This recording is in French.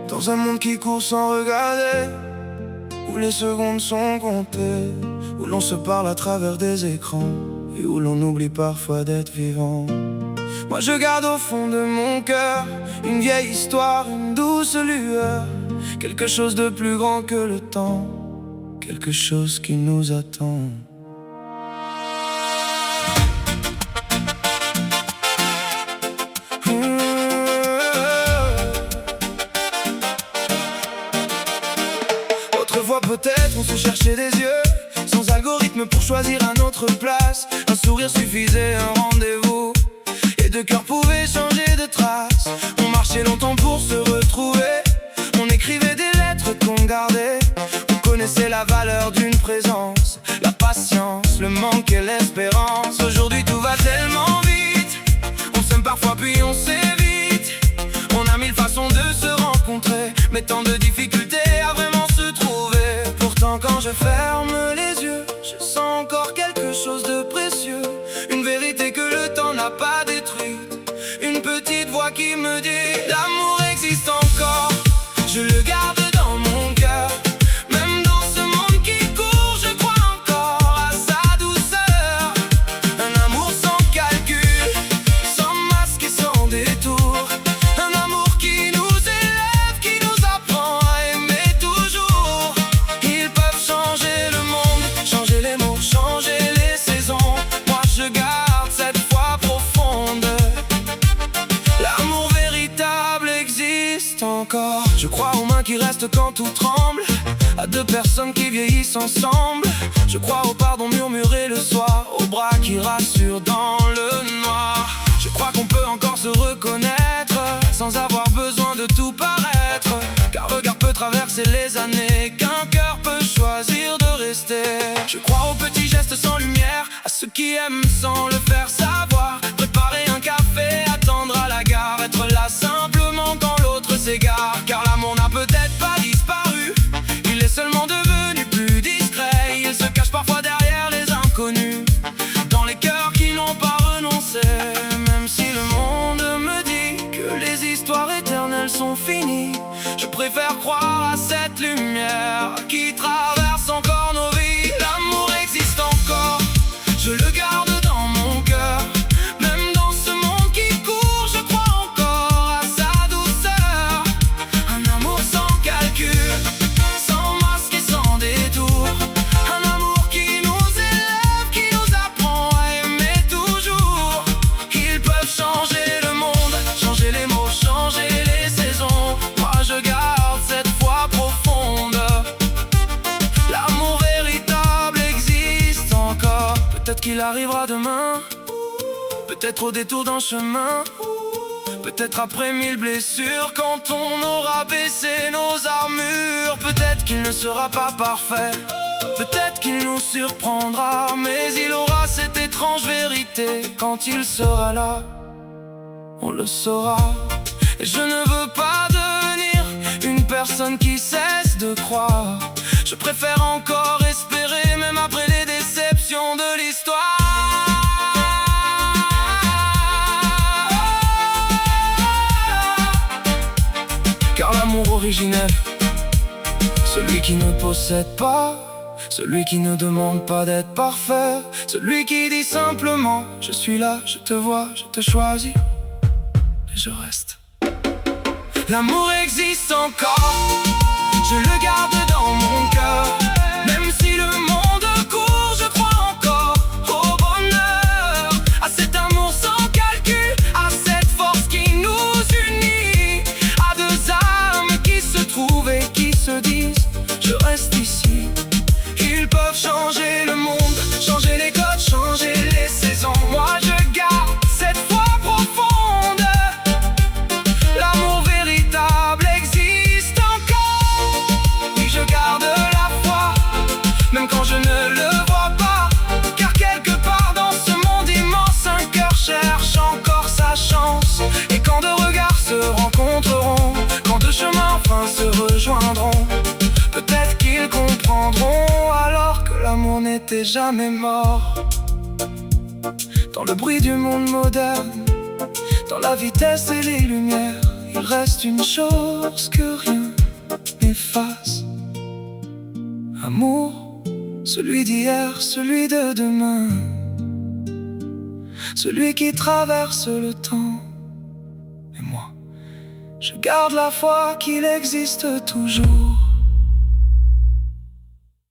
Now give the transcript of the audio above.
Dans un monde qui court sans regarder, où les secondes sont comptées, où l'on se parle à travers des écrans et où l'on oublie parfois d'être vivant. Moi je garde au fond de mon cœur une vieille histoire, une douce lueur, quelque chose de plus grand que le temps, quelque chose qui nous attend. Autrefois peut-être on se cherchait des yeux, sans algorithme pour choisir à notre place. Un sourire suffisait, un rendez-vous, et deux cœurs pouvaient changer de trace. On marchait longtemps pour se retrouver, on écrivait des lettres qu'on gardait. On connaissait la valeur d'une présence, la patience, le manque et l'espérance. Aujourd'hui tout va tellement vite, on s'aime parfois puis on s'évite. On a mille façons de se rencontrer, mais tant de difficultés à vraiment se trouver. Pourtant quand je ferme les yeux, je sens encore quelque chose de précieux, une vérité que le temps n'a pas détruite, une petite voix qui me dit: l'amour existe encore, je le garde dans mon cœur. Même dans ce monde qui court, je crois encore à sa douceur. Un amour sans calcul, sans masque et sans détour. Un amour qui nous élève, qui nous apprend à aimer toujours. Ils peuvent changer le monde, changer les mots, changer les saisons. Moi je garde cette foi profonde, l'amour véritable existe encore. Je crois aux mains qui restent quand tout tremble, à deux personnes qui vieillissent ensemble. Je crois au pardon murmuré le soir, aux bras qui rassurent dans le noir. Je crois qu'on peut encore se reconnaître, sans avoir besoin de tout paraître. Qu'un regard peut traverser les années, qu'un cœur peut choisir de rester. Je crois aux petits gestes sans lumière, à ceux qui aiment sans le faire savoir. Préparer un café, attendre à la gare, être là simplement quand l'autre s'égare. Car l'amour n'a peut-être pas disparu, il est seulement devenu plus discret. Il se cache parfois derrière les inconnus, dans les cœurs qui n'ont pas renoncé. Même si le monde me dit que les histoires éternelles sont finies, je préfère croire à cette lumière qui traverse encore nos vies. L'amour existe encore, je le garde dans mon cœur. Même dans ce monde qui court, je crois encore à sa douceur. Un amour sans calcul, sans masque et sans détour. Un amour qui nous élève, qui nous apprend à aimer toujours. Ils peuvent changer le monde, changer les mots, changer les saisons. Moi je garde cette foi profonde, l'amour véritable existe encore. Peut-être qu'il arrivera demain, peut-être au détour d'un chemin, peut-être après 1000 blessures, quand on aura baissé nos armures. Peut-être qu'il ne sera pas parfait, peut-être qu'il nous surprendra, mais il aura cette étrange vérité. Quand il sera là, on le saura. Et je ne veux pas devenir une personne qui cesse de croire. Je préfère encore espérer, même après les déceptions de l'histoire. Car l'amour originel, celui qui ne possède pas, celui qui ne demande pas d'être parfait, celui qui dit simplement: je suis là, je te vois, je te choisis, et je reste. L'amour existe encore, je le garde dans mon cœur. Même si le monde court, je crois encore au bonheur, à cet amour sans calcul, à cette force qui nous unit, à deux âmes qui se trouvent et qui se disent: je reste ici. Ils peuvent changer le monde, changer les codes, changer les saisons. Moi je garde cette foi profonde, l'amour véritable existe encore. Oui, je garde la foi, même quand je ne le vois pas. Car quelque part dans ce monde immense, un cœur cherche encore sa chance. Et quand deux regards se rencontreront, quand deux chemins enfin se rejoindront, peut-être qu'ils comprendront alors que l'amour n'était jamais mort. Dans le bruit du monde moderne, dans la vitesse et les lumières, il reste une chose que rien n'efface. Amour, celui d'hier, celui de demain, celui qui traverse le temps. Et moi, je garde la foi qu'il existe toujours.